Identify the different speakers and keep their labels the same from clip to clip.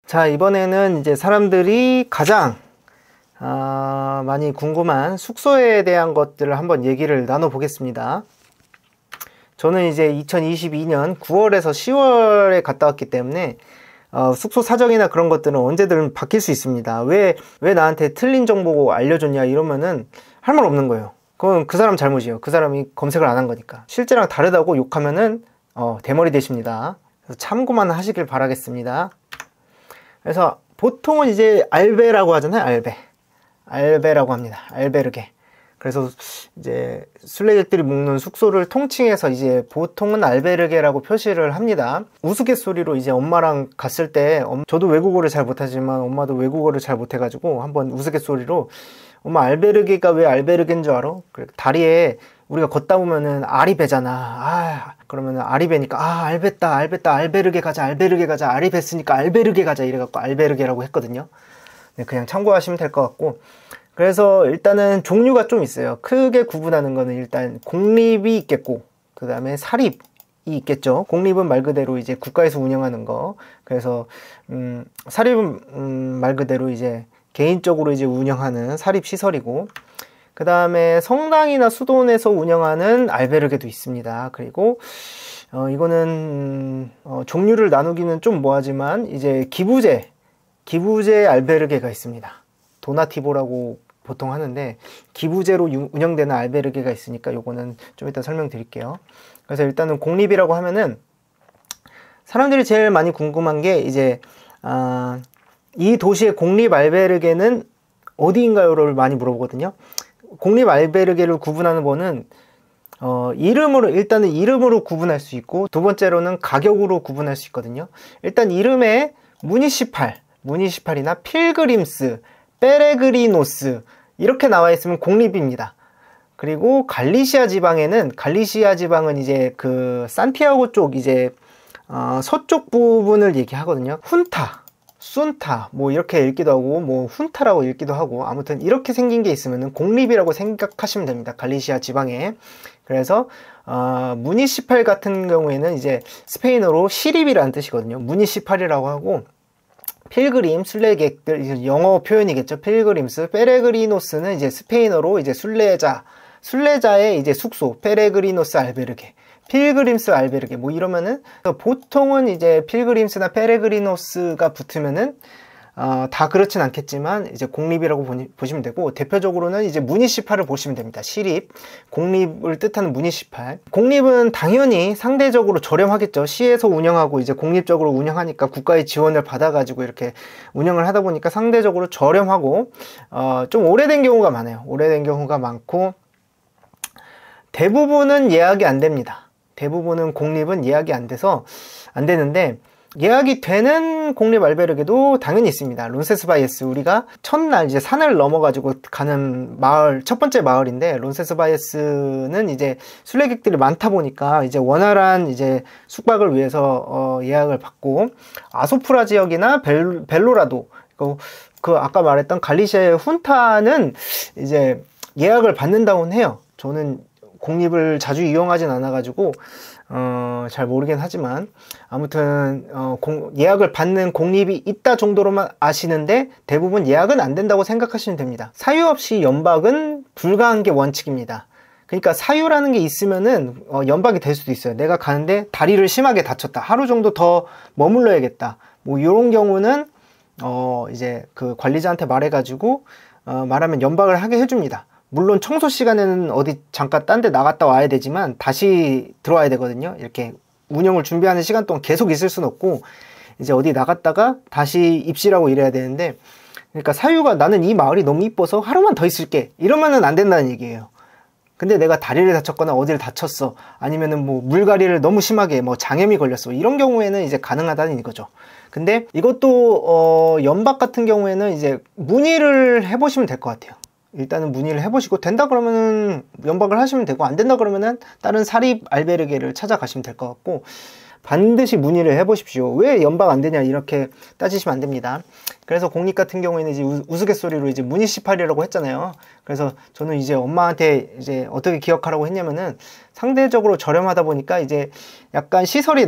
Speaker 1: 자, 이번에는 이제 사람들이 가장 많이 궁금한 숙소에 대한 것들을 한번 얘기를 나눠보겠습니다. 저는 이제 2022년 9월에서 10월에 갔다 왔기 때문에 숙소 사정이나 그런 것들은 언제든 바뀔 수 있습니다. 왜 나한테 틀린 정보 알려줬냐 이러면은 할 말 없는 거예요. 그건 그 사람 잘못이에요. 그 사람이 검색을 안 한 거니까. 실제랑 다르다고 욕하면은 대머리 되십니다. 그래서 참고만 하시길 바라겠습니다. 그래서 보통은 이제 알베라고 하잖아요. 알베라고 합니다. 알베르게. 그래서 이제 순례객들이 묵는 숙소를 통칭해서 이제 보통은 알베르게라고 표시를 합니다. 우스갯소리로 이제 엄마랑 갔을 때, 저도 외국어를 잘 못하지만 엄마도 외국어를 잘 못해가지고 한번 우스갯소리로 엄마 알베르게가 왜 알베르게인 줄 알아? 다리에 우리가 걷다 보면은 알이 배잖아. 그러면은 알이 배니까 알bes다 알베르게 가자 알이 뱄으니까 알베르게 가자 이래갖고 알베르게라고 했거든요. 네, 그냥 참고하시면 될 것 같고, 그래서 일단은 종류가 좀 있어요. 크게 구분하는 거는 일단 공립이 있겠고, 그 다음에 사립이 있겠죠. 공립은 말 그대로 이제 국가에서 운영하는 거. 그래서 사립은 말 그대로 이제 개인적으로 이제 운영하는 사립 시설이고, 그 다음에 성당이나 수도원에서 운영하는 알베르게도 있습니다. 그리고 이거는 종류를 나누기는 좀 뭐하지만 이제 기부제 알베르게가 있습니다. 도나티보라고 보통 하는데 기부제로 운영되는 알베르게가 있으니까 요거는 좀 이따 설명드릴게요. 그래서 일단은 공립이라고 하면은 사람들이 제일 많이 궁금한 게 이제 이 도시의 공립 알베르게는 어디인가요를 많이 물어보거든요. 공립 알베르게를 구분하는 거는 일단은 이름으로 구분할 수 있고, 두 번째로는 가격으로 구분할 수 있거든요. 일단 이름에 무니시팔이나 필그림스, 페레그리노스 이렇게 나와 있으면 공립입니다. 그리고 갈리시아 지방은 이제 그 산티아고 쪽 이제 서쪽 부분을 얘기하거든요. 순타 뭐 이렇게 읽기도 하고 뭐 훈타라고 읽기도 하고, 아무튼 이렇게 생긴 게 있으면은 공립이라고 생각하시면 됩니다. 갈리시아 지방에. 그래서 무니시팔 같은 경우에는 이제 스페인어로 시립이라는 뜻이거든요. 무니시팔이라고 하고, 필그림, 순례객들, 영어 표현이겠죠. 필그림스, 페레그리노스는 이제 스페인어로 이제 순례자의 이제 숙소, 페레그리노스 알베르게, 필그림스 알베르게 뭐 이러면은, 보통은 이제 필그림스나 페레그리노스가 붙으면은 다 그렇진 않겠지만 이제 공립이라고 보시면 되고, 대표적으로는 이제 무니시팔을 보시면 됩니다. 시립, 공립을 뜻하는 무니시팔. 공립은 당연히 상대적으로 저렴하겠죠. 시에서 운영하고 이제 공립적으로 운영하니까 국가의 지원을 받아가지고 이렇게 운영을 하다 보니까 상대적으로 저렴하고 좀 오래된 경우가 많아요. 오래된 경우가 많고, 대부분은 예약이 안 됩니다. 대부분은 공립은 예약이 안 되는데, 예약이 되는 공립 알베르게도 당연히 있습니다. 론세스바이에스, 우리가 첫날 이제 산을 넘어가지고 가는 마을, 첫 번째 마을인데, 론세스바이에스는 이제 순례객들이 많다 보니까 이제 원활한 이제 숙박을 위해서 예약을 받고, 아소프라 지역이나 벨로라도, 그 아까 말했던 갈리시아의 훈타는 이제 예약을 받는다고는 해요. 저는 공립을 자주 이용하진 않아가지고 잘 모르긴 하지만, 아무튼 예약을 받는 공립이 있다 정도로만 아시는데, 대부분 예약은 안 된다고 생각하시면 됩니다. 사유 없이 연박은 불가한 게 원칙입니다. 그러니까 사유라는 게 있으면은 연박이 될 수도 있어요. 내가 가는데 다리를 심하게 다쳤다, 하루 정도 더 머물러야겠다, 뭐 이런 경우는 이제 그 관리자한테 말해가지고 말하면 연박을 하게 해줍니다. 물론 청소 시간에는 어디 잠깐 딴 데 나갔다 와야 되지만 다시 들어와야 되거든요. 이렇게 운영을 준비하는 시간 동안 계속 있을 수는 없고, 이제 어디 나갔다가 다시 입실하고 이래야 되는데, 그러니까 사유가 나는 이 마을이 너무 이뻐서 하루만 더 있을게 이러면은 안 된다는 얘기예요. 근데 내가 다리를 다쳤거나 어디를 다쳤어, 아니면은 뭐 물갈이를 너무 심하게 뭐 장염이 걸렸어, 이런 경우에는 이제 가능하다는 이거죠. 근데 이것도 연박 같은 경우에는 이제 문의를 해보시면 될 것 같아요. 일단은 문의를 해보시고, 된다 그러면은 연박을 하시면 되고, 안 된다 그러면은 다른 사립 알베르게를 찾아가시면 될 것 같고, 반드시 문의를 해보십시오. 왜 연박 안 되냐 이렇게 따지시면 안 됩니다. 그래서 공립 같은 경우에는 이제 우스갯소리로 이제 무니시팔이라고 했잖아요. 그래서 저는 이제 엄마한테 이제 어떻게 기억하라고 했냐면은, 상대적으로 저렴하다 보니까 이제 약간 시설이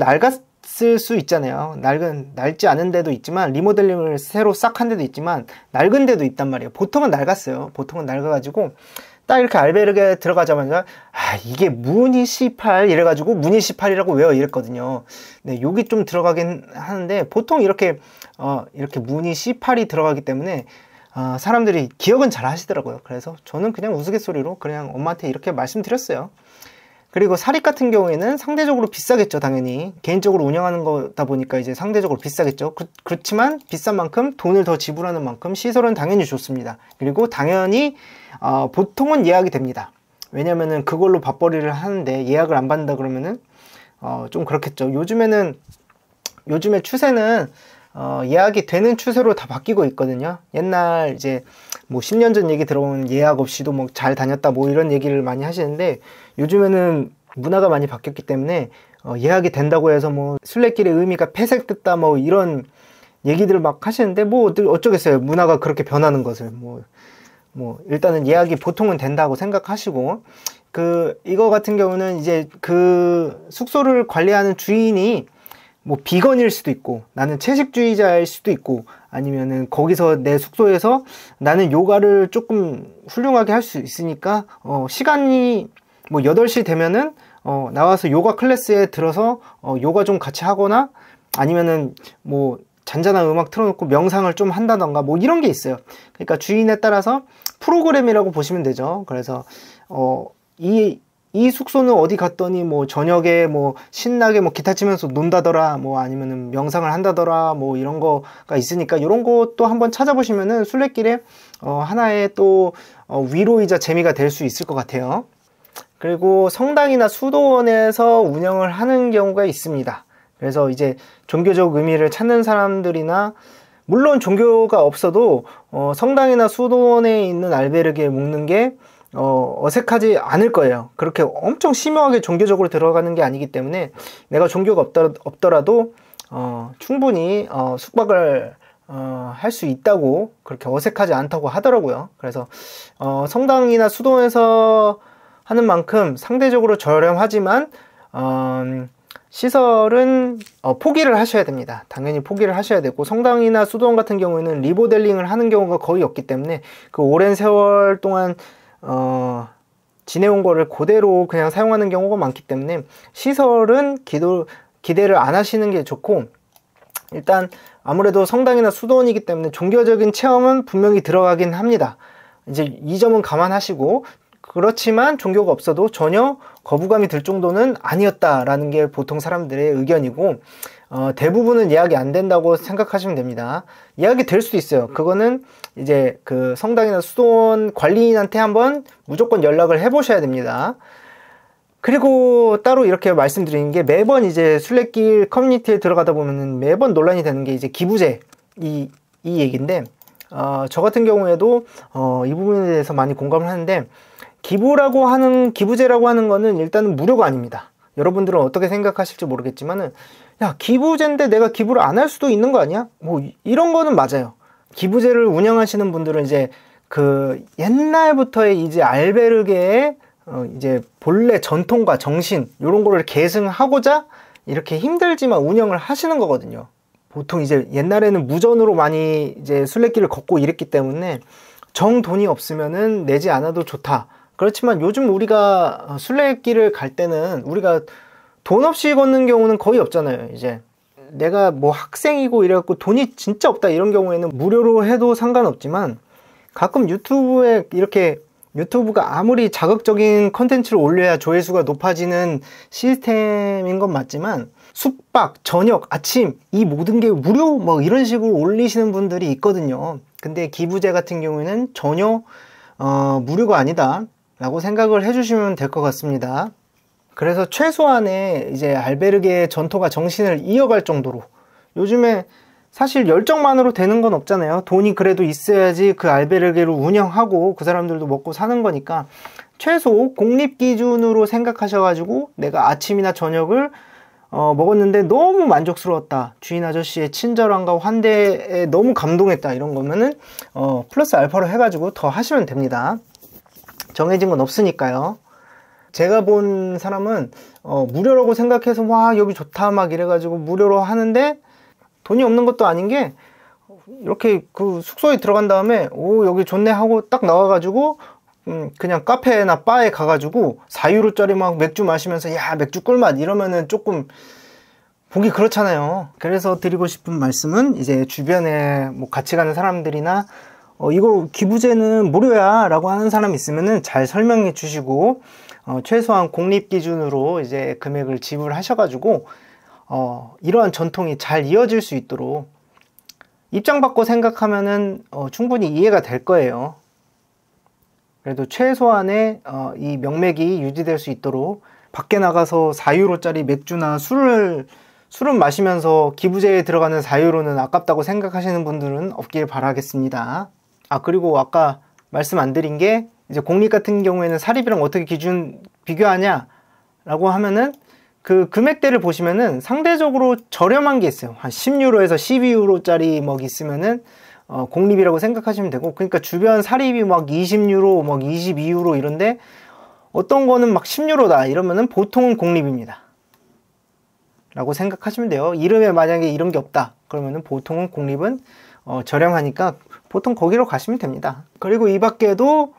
Speaker 1: 있을 수 있잖아요. 낡지 않은 데도 있지만, 리모델링을 새로 싹 한 데도 있지만 낡은 데도 있단 말이에요. 보통은 낡았어요. 보통은 낡아가지고 딱 이렇게 알베르게 들어가자마자 이게 무늬 C8 이래가지고 무늬 C8이라고 외워 이랬거든요. 네, 여기 좀 들어가긴 하는데 보통 이렇게 무늬 C8이 들어가기 때문에 사람들이 기억은 잘 하시더라고요. 그래서 저는 그냥 우스갯소리로 그냥 엄마한테 이렇게 말씀드렸어요. 그리고 사립 같은 경우에는 상대적으로 비싸겠죠, 당연히. 개인적으로 운영하는 거다 보니까 이제 상대적으로 비싸겠죠. 그렇지만 비싼 만큼 돈을 더 지불하는 만큼 시설은 당연히 좋습니다. 그리고 당연히 보통은 예약이 됩니다. 왜냐면은 그걸로 밥벌이를 하는데 예약을 안 받는다 그러면은 좀 그렇겠죠. 요즘에 추세는 예약이 되는 추세로 다 바뀌고 있거든요. 옛날 이제 뭐 10년 전 얘기 들어보면 예약 없이도 뭐 잘 다녔다 뭐 이런 얘기를 많이 하시는데, 요즘에는 문화가 많이 바뀌었기 때문에 예약이 된다고 해서 뭐 순례길의 의미가 폐색됐다 뭐 이런 얘기들을 막 하시는데, 뭐 어쩌겠어요. 문화가 그렇게 변하는 것을 뭐 일단은 예약이 보통은 된다고 생각하시고, 이거 같은 경우는 이제 그 숙소를 관리하는 주인이 뭐 비건일 수도 있고, 나는 채식주의자일 수도 있고, 아니면은 거기서 내 숙소에서 나는 요가를 조금 훌륭하게 할 수 있으니까 시간이 뭐 8시 되면은 나와서 요가 클래스에 들어서 요가 좀 같이 하거나, 아니면은 뭐 잔잔한 음악 틀어놓고 명상을 좀 한다던가 뭐 이런 게 있어요. 그러니까 주인에 따라서 프로그램이라고 보시면 되죠. 그래서 이 숙소는 어디 갔더니 뭐 저녁에 뭐 신나게 뭐 기타 치면서 논다더라, 뭐 아니면은 명상을 한다더라, 뭐 이런 거가 있으니까 이런 것도 한번 찾아보시면은 순례길에 하나의 또 위로이자 재미가 될 수 있을 것 같아요. 그리고 성당이나 수도원에서 운영을 하는 경우가 있습니다. 그래서 이제 종교적 의미를 찾는 사람들이나, 물론 종교가 없어도 성당이나 수도원에 있는 알베르기에 묵는 게 어색하지 않을 거예요. 그렇게 엄청 심오하게 종교적으로 들어가는 게 아니기 때문에 내가 종교가 없더라도 충분히 숙박을 할 수 있다고, 그렇게 어색하지 않다고 하더라고요. 그래서 성당이나 수도원에서 하는 만큼 상대적으로 저렴하지만 시설은 포기를 하셔야 됩니다. 당연히 포기를 하셔야 되고, 성당이나 수도원 같은 경우에는 리모델링을 하는 경우가 거의 없기 때문에 그 오랜 세월 동안 지내온 거를 그대로 그냥 사용하는 경우가 많기 때문에 시설은 기대를 안 하시는 게 좋고, 일단 아무래도 성당이나 수도원이기 때문에 종교적인 체험은 분명히 들어가긴 합니다. 이제 이 점은 감안하시고, 그렇지만 종교가 없어도 전혀 거부감이 들 정도는 아니었다라는 게 보통 사람들의 의견이고, 대부분은 예약이 안 된다고 생각하시면 됩니다. 예약이 될 수도 있어요. 그거는 이제 그 성당이나 수도원 관리인한테 한번 무조건 연락을 해보셔야 됩니다. 그리고 따로 이렇게 말씀드리는 게, 매번 이제 순례길 커뮤니티에 들어가다 보면은 매번 논란이 되는 게 이제 기부제, 이 얘기인데, 저 같은 경우에도 이 부분에 대해서 많이 공감을 하는데, 기부제라고 하는 거는 일단은 무료가 아닙니다. 여러분들은 어떻게 생각하실지 모르겠지만은, 야, 기부제인데 내가 기부를 안 할 수도 있는 거 아니야? 뭐 이런 거는 맞아요. 기부제를 운영하시는 분들은 이제 그 옛날부터의 이제 알베르게의 이제 본래 전통과 정신, 이런 거를 계승하고자 이렇게 힘들지만 운영을 하시는 거거든요. 보통 이제 옛날에는 무전으로 많이 이제 순례길을 걷고 이랬기 때문에 정 돈이 없으면은 내지 않아도 좋다. 그렇지만 요즘 우리가 순례길을 갈 때는 우리가 돈 없이 걷는 경우는 거의 없잖아요. 이제 내가 뭐 학생이고 이래갖고 돈이 진짜 없다 이런 경우에는 무료로 해도 상관없지만, 가끔 유튜브에 이렇게, 유튜브가 아무리 자극적인 컨텐츠를 올려야 조회수가 높아지는 시스템인 건 맞지만, 숙박, 저녁, 아침 이 모든 게 무료 뭐 이런 식으로 올리시는 분들이 있거든요. 근데 기부제 같은 경우에는 전혀 무료가 아니다 라고 생각을 해주시면 될 것 같습니다. 그래서 최소한의 이제 알베르게의 전통과 정신을 이어갈 정도로, 요즘에 사실 열정만으로 되는 건 없잖아요. 돈이 그래도 있어야지 그 알베르게를 운영하고 그 사람들도 먹고 사는 거니까, 최소 공립 기준으로 생각하셔가지고 내가 아침이나 저녁을 먹었는데 너무 만족스러웠다, 주인 아저씨의 친절함과 환대에 너무 감동했다, 이런 거면은 플러스 알파로 해가지고 더 하시면 됩니다. 정해진 건 없으니까요. 제가 본 사람은 무료라고 생각해서 와 여기 좋다 막 이래가지고 무료로 하는데 돈이 없는 것도 아닌 게 이렇게 그 숙소에 들어간 다음에 오 여기 좋네 하고 딱 나와가지고 그냥 카페나 바에 가가지고 4유로짜리 막 맥주 마시면서 야 맥주 꿀맛 이러면은 조금 보기 그렇잖아요. 그래서 드리고 싶은 말씀은 이제 주변에 뭐 같이 가는 사람들이나 이거 기부제는 무료야 라고 하는 사람 있으면은 잘 설명해 주시고 최소한 공립 기준으로 이제 금액을 지불하셔가지고 이러한 전통이 잘 이어질 수 있도록 입장 바꿔 생각하면은 충분히 이해가 될 거예요. 그래도 최소한의 이 명맥이 유지될 수 있도록 밖에 나가서 4유로짜리 맥주나 술은 마시면서 기부제에 들어가는 4유로는 아깝다고 생각하시는 분들은 없길 바라겠습니다. 그리고 아까 말씀 안 드린 게 이제 공립 같은 경우에는 사립이랑 어떻게 비교하냐 라고 하면은 그 금액대를 보시면은 상대적으로 저렴한 게 있어요. 한 10유로에서 12유로짜리 뭐 있으면은 공립이라고 생각하시면 되고, 그러니까 주변 사립이 막 20유로, 막 22유로 이런데 어떤 거는 막 10유로다 이러면은 보통은 공립입니다 라고 생각하시면 돼요. 이름에 만약에 이런 게 없다 그러면은 보통은 공립은 저렴하니까 보통 거기로 가시면 됩니다. 그리고 이 밖에도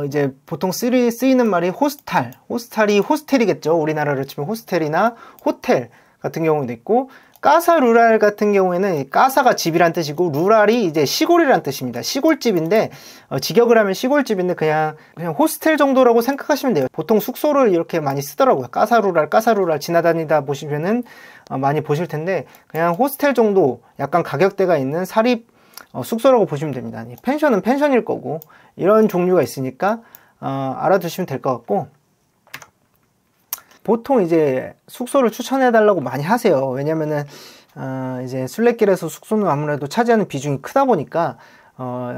Speaker 1: 이제 보통 쓰이는 말이 호스탈이 호스텔이겠죠. 우리나라로 치면 호스텔이나 호텔 같은 경우도 있고, 까사 루랄 같은 경우에는 까사가 집이란 뜻이고 루랄이 이제 시골이란 뜻입니다. 시골집인데 직역을 하면 시골집인데 그냥 호스텔 정도라고 생각하시면 돼요. 보통 숙소를 이렇게 많이 쓰더라고요. 까사 루랄 지나다니다 보시면은 많이 보실 텐데 그냥 호스텔 정도 약간 가격대가 있는 사립 숙소라고 보시면 됩니다. 펜션은 펜션일 거고 이런 종류가 있으니까 알아두시면 될 것 같고, 보통 이제 숙소를 추천해 달라고 많이 하세요. 왜냐면은 이제 순례길에서 숙소는 아무래도 차지하는 비중이 크다 보니까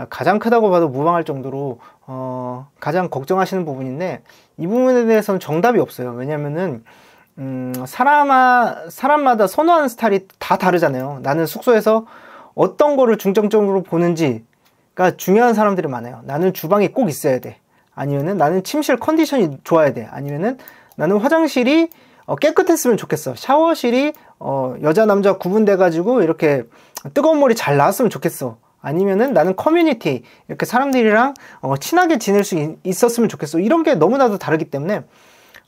Speaker 1: 가장 크다고 봐도 무방할 정도로 가장 걱정하시는 부분인데, 이 부분에 대해서는 정답이 없어요. 왜냐면은 사람마다 선호하는 스타일이 다 다르잖아요. 나는 숙소에서 어떤 거를 중점적으로 보는지가 중요한 사람들이 많아요. 나는 주방이 꼭 있어야 돼. 아니면은 나는 침실 컨디션이 좋아야 돼. 아니면은 나는 화장실이 깨끗했으면 좋겠어. 샤워실이 여자 남자 구분돼 가지고 이렇게 뜨거운 물이 잘 나왔으면 좋겠어. 아니면은 나는 커뮤니티, 이렇게 사람들이랑 친하게 지낼 수 있었으면 좋겠어. 이런 게 너무나도 다르기 때문에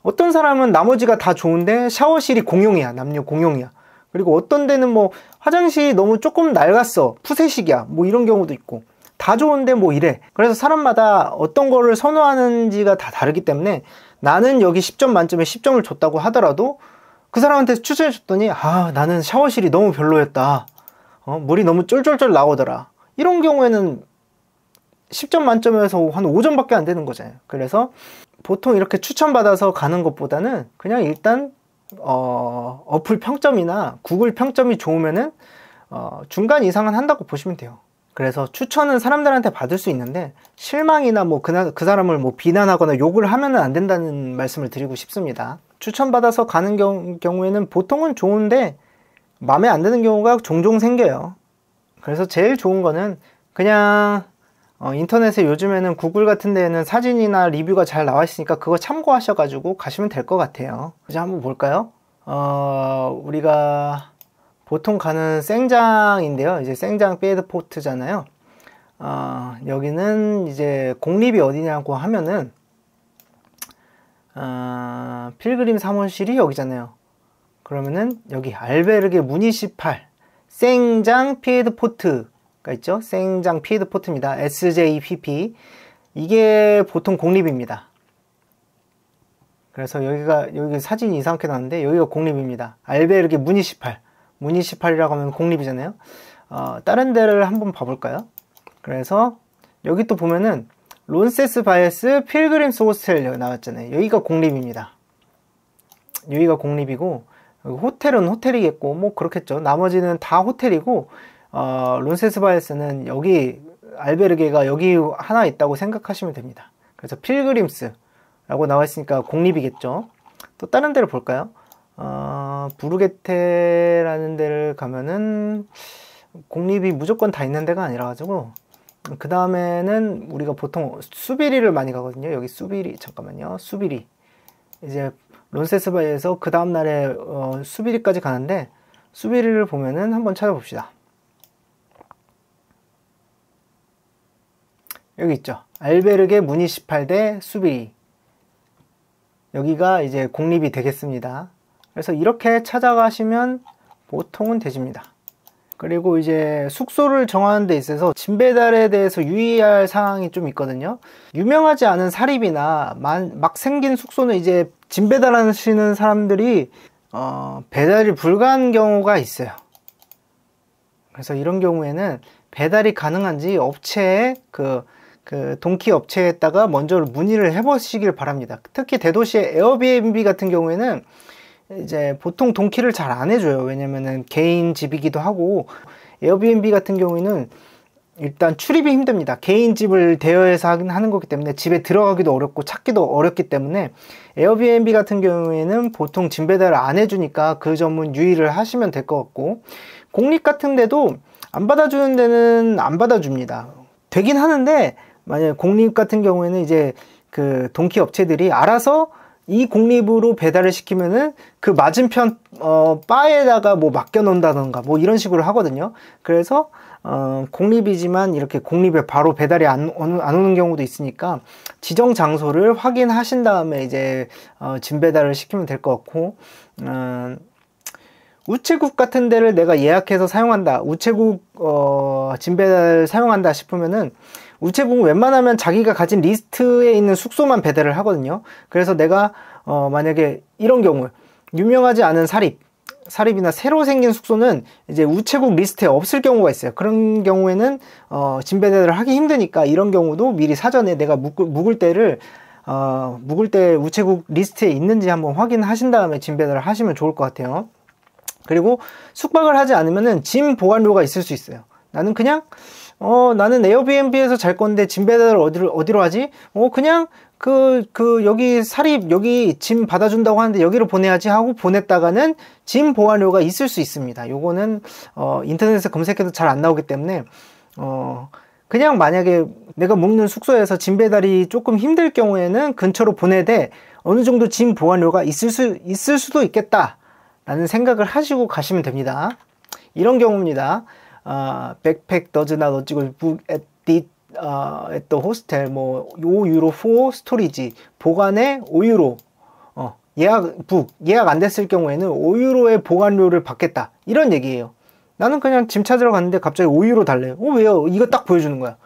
Speaker 1: 어떤 사람은 나머지가 다 좋은데 샤워실이 공용이야. 남녀 공용이야. 그리고 어떤 데는 뭐 화장실이 너무 조금 낡았어. 푸세식이야. 뭐 이런 경우도 있고. 다 좋은데 뭐 이래. 그래서 사람마다 어떤 거를 선호하는지가 다 다르기 때문에 나는 여기 10점 만점에 10점을 줬다고 하더라도 그 사람한테 추천해 줬더니 나는 샤워실이 너무 별로였다. 물이 너무 쫄쫄쫄 나오더라. 이런 경우에는 10점 만점에서 한 5점밖에 안 되는 거잖아요. 그래서 보통 이렇게 추천받아서 가는 것보다는 그냥 일단 어플 평점이나 구글 평점이 좋으면은 중간 이상은 한다고 보시면 돼요. 그래서 추천은 사람들한테 받을 수 있는데 실망이나 뭐 그 사람을 뭐 비난하거나 욕을 하면은 안 된다는 말씀을 드리고 싶습니다. 추천받아서 가는 경우에는 보통은 좋은데 마음에 안 드는 경우가 종종 생겨요. 그래서 제일 좋은 거는 그냥 인터넷에 요즘에는 구글 같은 데에는 사진이나 리뷰가 잘 나와 있으니까 그거 참고하셔가지고 가시면 될 것 같아요. 이제 한번 볼까요? 우리가 보통 가는 생장인데요. 이제 생장 피에드포트잖아요. 여기는 이제 공립이 어디냐고 하면은 필그림 사무실이 여기잖아요. 그러면은 여기 알베르게 무니시팔 생장 피에드포트가 있죠. 생장 피에드포트입니다. SJPP. 이게 보통 공립입니다. 그래서 여기 사진이 이상하게 나왔는데 여기가 공립입니다. 알베르게 무니시팔이라고 하면 공립이잖아요. 다른 데를 한번 봐볼까요? 그래서 여기 또 보면은 론세스바이에스 필그림스 호스텔 여기 나왔잖아요. 여기가 공립입니다. 여기가 공립이고 호텔은 호텔이겠고 뭐 그렇겠죠. 나머지는 다 호텔이고 론세스바이에스는 여기 알베르게가 여기 하나 있다고 생각하시면 됩니다. 그래서 필그림스라고 나와 있으니까 공립이겠죠. 또 다른 데를 볼까요? 부르게테라는 데를 가면은 공립이 무조건 다 있는 데가 아니라 가지고, 그 다음에는 우리가 보통 수비리를 많이 가거든요. 여기 수비리, 잠깐만요. 수비리 이제 론세스바이에서 그 다음날에 수비리까지 가는데, 수비리를 보면은 한번 찾아봅시다. 여기 있죠. 알베르게 무니시팔 수비리. 여기가 이제 공립이 되겠습니다. 그래서 이렇게 찾아가시면 보통은 되집니다. 그리고 이제 숙소를 정하는 데 있어서 짐 배달에 대해서 유의할 사항이 좀 있거든요. 유명하지 않은 사립이나 막 생긴 숙소는 이제 짐 배달하시는 사람들이 배달이 불가한 경우가 있어요. 그래서 이런 경우에는 배달이 가능한지 업체에 그 동키 업체에다가 먼저 문의를 해보시길 바랍니다. 특히 대도시의 에어비앤비 같은 경우에는 이제 보통 동키를 잘 안 해줘요. 왜냐면은 개인 집이기도 하고, 에어비앤비 같은 경우에는 일단 출입이 힘듭니다. 개인 집을 대여해서 하는 거기 때문에 집에 들어가기도 어렵고 찾기도 어렵기 때문에 에어비앤비 같은 경우에는 보통 짐 배달을 안 해주니까 그 점은 유의를 하시면 될 것 같고, 공립 같은 데도 안 받아주는 데는 안 받아줍니다. 되긴 하는데, 만약에 공립 같은 경우에는 이제 그 동키 업체들이 알아서 이 공립으로 배달을 시키면은 그 맞은편 바에다가 뭐 맡겨 놓는다던가 뭐 이런 식으로 하거든요. 그래서 공립이지만 이렇게 공립에 바로 배달이 안 오는 경우도 있으니까 지정 장소를 확인하신 다음에 이제 짐 배달을 시키면 될 것 같고, 우체국 같은 데를 내가 예약해서 사용한다, 우체국 짐 배달 사용한다 싶으면은 우체국은 웬만하면 자기가 가진 리스트에 있는 숙소만 배달을 하거든요. 그래서 내가 만약에 이런 경우 유명하지 않은 사립이나 새로 생긴 숙소는 이제 우체국 리스트에 없을 경우가 있어요. 그런 경우에는 짐 배달을 하기 힘드니까 이런 경우도 미리 사전에 내가 묵을 때 우체국 리스트에 있는지 한번 확인하신 다음에 짐 배달을 하시면 좋을 것 같아요. 그리고 숙박을 하지 않으면은 짐 보관료가 있을 수 있어요. 나는 그냥 나는 에어비앤비에서 잘 건데 짐 배달을 어디로 하지? 그냥 여기 여기 짐 받아준다고 하는데 여기로 보내야지 하고 보냈다가는 짐 보관료가 있을 수 있습니다. 요거는 인터넷에 검색해도 잘 안 나오기 때문에 그냥 만약에 내가 묵는 숙소에서 짐 배달이 조금 힘들 경우에는 근처로 보내되 어느 정도 짐 보관료가 있을 수도 있겠다 라는 생각을 하시고 가시면 됩니다. 이런 경우입니다. backpack does not 어찌고 book at the hostel, 뭐 5유로 for storage, 보관에 5유로, 예약 안 됐을 경우에는 5유로의 보관료를 받겠다, 이런 얘기예요. 나는 그냥 짐 찾으러 갔는데 갑자기 5유로 달래요. 왜요? 이거 딱 보여주는 거야.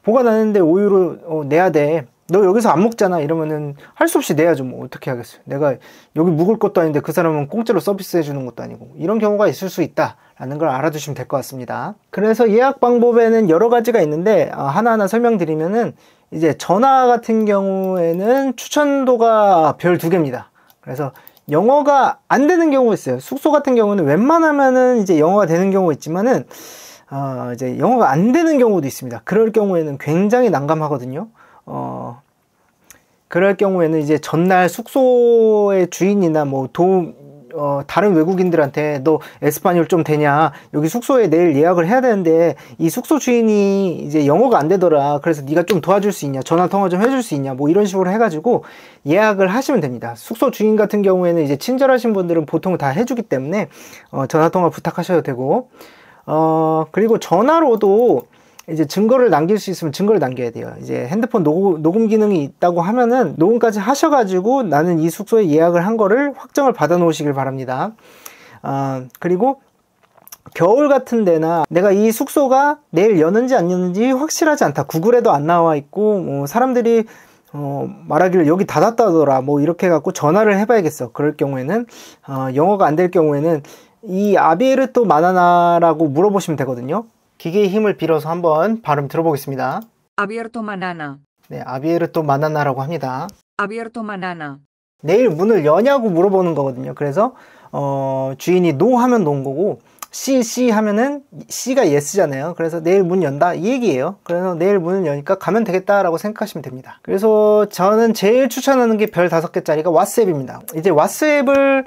Speaker 1: 보관하는데 5유로 내야 돼. 너 여기서 안 먹잖아. 이러면은 할 수 없이 내야죠. 뭐 어떻게 하겠어요. 내가 여기 묵을 것도 아닌데 그 사람은 공짜로 서비스 해주는 것도 아니고, 이런 경우가 있을 수 있다 라는 걸 알아두시면 될 것 같습니다. 그래서 예약 방법에는 여러 가지가 있는데 하나하나 설명드리면은, 이제 전화 같은 경우에는 추천도가 별 2개입니다. 그래서 영어가 안 되는 경우가 있어요. 숙소 같은 경우는 웬만하면은 이제 영어가 되는 경우가 있지만은 이제 영어가 안 되는 경우도 있습니다. 그럴 경우에는 굉장히 난감하거든요. 그럴 경우에는 이제 전날 숙소의 주인이나 뭐 다른 외국인들한테 너 에스파뇰 좀 되냐, 여기 숙소에 내일 예약을 해야 되는데 이 숙소 주인이 이제 영어가 안 되더라, 그래서 네가 좀 도와줄 수 있냐, 전화 통화 좀 해줄 수 있냐, 뭐 이런 식으로 해가지고 예약을 하시면 됩니다. 숙소 주인 같은 경우에는 이제 친절하신 분들은 보통 다 해주기 때문에 전화 통화 부탁하셔도 되고, 그리고 전화로도 이제 증거를 남길 수 있으면 증거를 남겨야 돼요. 이제 핸드폰 녹음 기능이 있다고 하면은 녹음까지 하셔가지고 나는 이 숙소에 예약을 한 거를 확정을 받아 놓으시길 바랍니다. 그리고 겨울 같은 데나 내가 이 숙소가 내일 여는지 안 여는지 확실하지 않다, 구글에도 안 나와 있고 사람들이 말하기를 여기 닫았다더라, 뭐 이렇게 해갖고 전화를 해봐야겠어. 그럴 경우에는 영어가 안 될 경우에는 이 아비에르토 마나나라고 물어보시면 되거든요. 기계의 힘을 빌어서 한번 발음 들어보겠습니다.
Speaker 2: Abierto mañana.
Speaker 1: 네, 아비에르토 마나나라고 합니다.
Speaker 2: Abierto mañana.
Speaker 1: 내일 문을 여냐고 물어보는 거거든요. 그래서 주인이 no 하면 no인 거고, C 하면은 C가 yes잖아요. 그래서 내일 문 연다 이 얘기예요. 그래서 내일 문을 여니까 가면 되겠다라고 생각하시면 됩니다. 그래서 저는 제일 추천하는 게 별 5개짜리가 왓츠앱입니다. 이제 왓츠앱을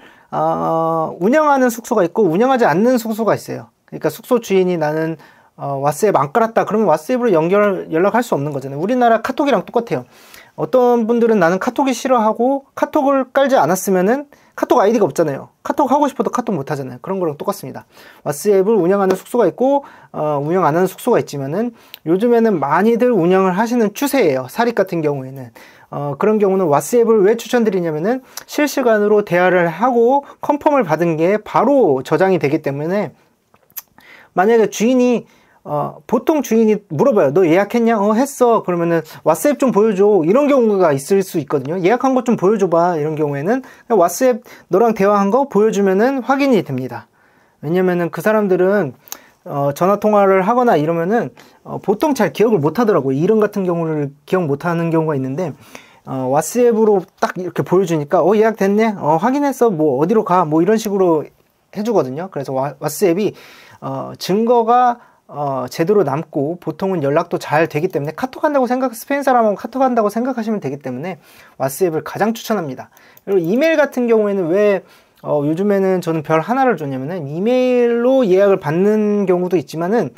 Speaker 1: 운영하는 숙소가 있고 운영하지 않는 숙소가 있어요. 그러니까 숙소 주인이 나는 왓츠앱 안 깔았다 그러면 왓츠앱으로 연락할 수 없는 거잖아요. 우리나라 카톡이랑 똑같아요. 어떤 분들은 나는 카톡이 싫어하고 카톡을 깔지 않았으면은 카톡 아이디가 없잖아요. 카톡 하고 싶어도 카톡 못 하잖아요. 그런 거랑 똑같습니다. 왓츠앱을 운영하는 숙소가 있고 운영 안 하는 숙소가 있지만은 요즘에는 많이들 운영을 하시는 추세예요. 사립 같은 경우에는 그런 경우는 왓츠앱을 왜 추천드리냐면은 실시간으로 대화를 하고 컨펌을 받은 게 바로 저장이 되기 때문에 만약에 주인이 보통 주인이 물어봐요. 너 예약했냐? 했어. 그러면은 왓츠앱 좀 보여줘. 이런 경우가 있을 수 있거든요. 예약한 것 좀 보여줘봐. 이런 경우에는 왓츠앱 너랑 대화한 거 보여주면은 확인이 됩니다. 왜냐면은 그 사람들은 전화 통화를 하거나 이러면은 보통 잘 기억을 못 하더라고요. 이름 같은 경우를 기억 못 하는 경우가 있는데 왓츠앱으로 딱 이렇게 보여주니까 예약됐네. 확인했어. 뭐 어디로 가. 뭐 이런 식으로 해주거든요. 그래서 왓츠앱이 증거가 제대로 남고 보통은 연락도 잘 되기 때문에 스페인 사람하고 카톡 한다고 생각하시면 되기 때문에 왓츠앱을 가장 추천합니다. 그리고 이메일 같은 경우에는 왜 요즘에는 저는 별 하나를 줬냐면은 이메일로 예약을 받는 경우도 있지만은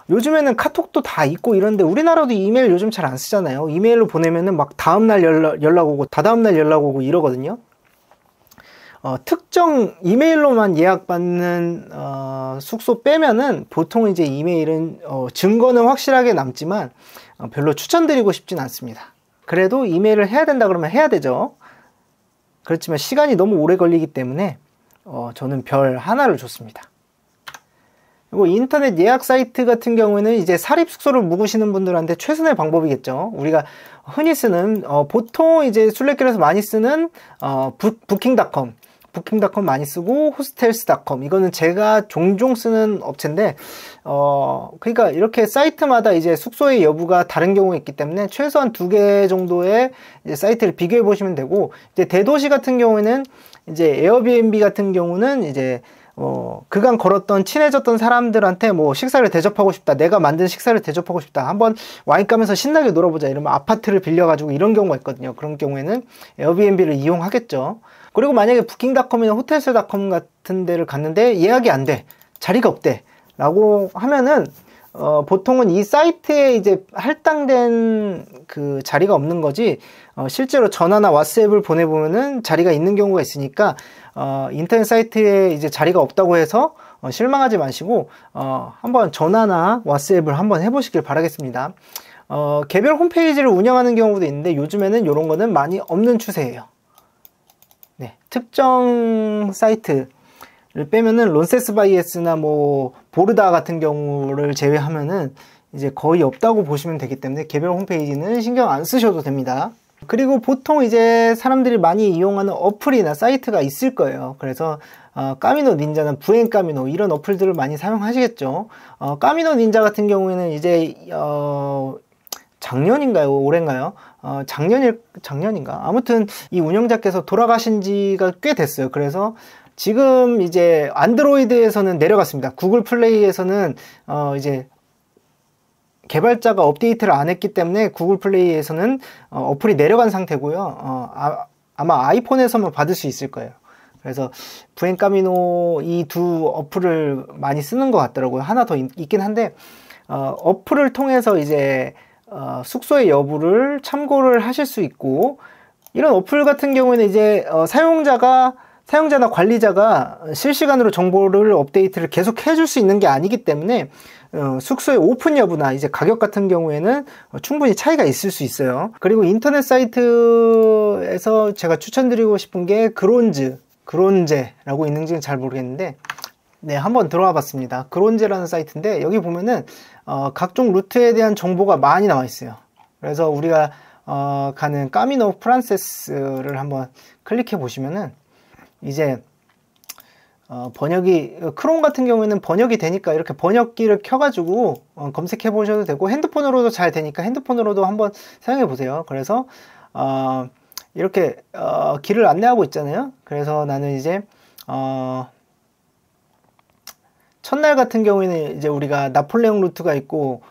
Speaker 1: 요즘에는 카톡도 다 있고 이런데 우리나라도 이메일 요즘 잘 안 쓰잖아요. 이메일로 보내면은 막 다음날 연락 오고 다다음날 연락 오고 이러거든요. 특정 이메일로만 예약받는 숙소 빼면은 보통 이제 이메일은 증거는 확실하게 남지만 별로 추천드리고 싶진 않습니다. 그래도 이메일을 해야 된다 그러면 해야 되죠. 그렇지만 시간이 너무 오래 걸리기 때문에 저는 별 하나를 줬습니다. 그리고 인터넷 예약 사이트 같은 경우에는 이제 사립 숙소를 묵으시는 분들한테 최선의 방법이겠죠. 우리가 흔히 쓰는 보통 이제 순례길에서 많이 쓰는 부킹닷컴 많이 쓰고 호스텔스닷컴 이거는 제가 종종 쓰는 업체인데 그러니까 이렇게 사이트마다 이제 숙소의 여부가 다른 경우가 있기 때문에 최소한 2개 정도의 이제 사이트를 비교해 보시면 되고 이제 대도시 같은 경우에는 이제 에어비앤비 같은 경우는 이제 그간 걸었던 친해졌던 사람들한테 뭐 식사를 대접하고 싶다. 내가 만든 식사를 대접하고 싶다. 한번 와인 가면서 신나게 놀아보자. 이러면 아파트를 빌려가지고 이런 경우가 있거든요. 그런 경우에는 에어비앤비를 이용하겠죠. 그리고 만약에 부킹닷컴이나 호텔스닷컴 같은 데를 갔는데 예약이 안 돼. 자리가 없대. 라고 하면은 보통은 이 사이트에 이제 할당된 그 자리가 없는 거지 실제로 전화나 왓츠앱을 보내보면은 자리가 있는 경우가 있으니까 인터넷 사이트에 이제 자리가 없다고 해서 실망하지 마시고 한번 전화나 왓츠앱을 한번 해보시길 바라겠습니다. 개별 홈페이지를 운영하는 경우도 있는데 요즘에는 이런 거는 많이 없는 추세예요. 네, 특정 사이트를 빼면은 론세스바이에스나 뭐 보르다 같은 경우를 제외하면은 이제 거의 없다고 보시면 되기 때문에 개별 홈페이지는 신경 안 쓰셔도 됩니다. 그리고 보통 이제 사람들이 많이 이용하는 어플이나 사이트가 있을 거예요. 그래서 까미노 닌자나 부엔 까미노 이런 어플들을 많이 사용하시겠죠. 까미노 닌자 같은 경우에는 이제 작년인가요? 올해인가요? 작년인가? 아무튼 이 운영자께서 돌아가신 지가 꽤 됐어요. 그래서 지금 이제 안드로이드에서는 내려갔습니다. 구글 플레이에서는 이제 개발자가 업데이트를 안 했기 때문에 구글 플레이에서는 어플이 내려간 상태고요. 아마 아이폰에서만 받을 수 있을 거예요. 그래서 부엔카미노 이 두 어플을 많이 쓰는 것 같더라고요. 하나 더 있긴 한데 어플을 통해서 이제 숙소의 여부를 참고를 하실 수 있고 이런 어플 같은 경우에는 이제 사용자나 관리자가 실시간으로 정보를 업데이트를 계속 해줄 수 있는 게 아니기 때문에 숙소의 오픈 여부나 이제 가격 같은 경우에는 충분히 차이가 있을 수 있어요. 그리고 인터넷 사이트에서 제가 추천드리고 싶은 게 그론제라고 있는지는 잘 모르겠는데 네, 한번 들어와 봤습니다. 그론제라는 사이트인데 여기 보면은 각종 루트에 대한 정보가 많이 나와 있어요. 그래서 우리가 가는 까미노 프란세스를 한번 클릭해 보시면은 이제 번역이 크롬 같은 경우에는 번역이 되니까 이렇게 번역기를 켜가지고 검색해 보셔도 되고 핸드폰으로도 잘 되니까 핸드폰으로도 한번 사용해 보세요. 그래서 이렇게 길을 안내하고 있잖아요. 그래서 나는 이제 첫날 같은 경우에는 이제 우리가 나폴레옹 루트가 있고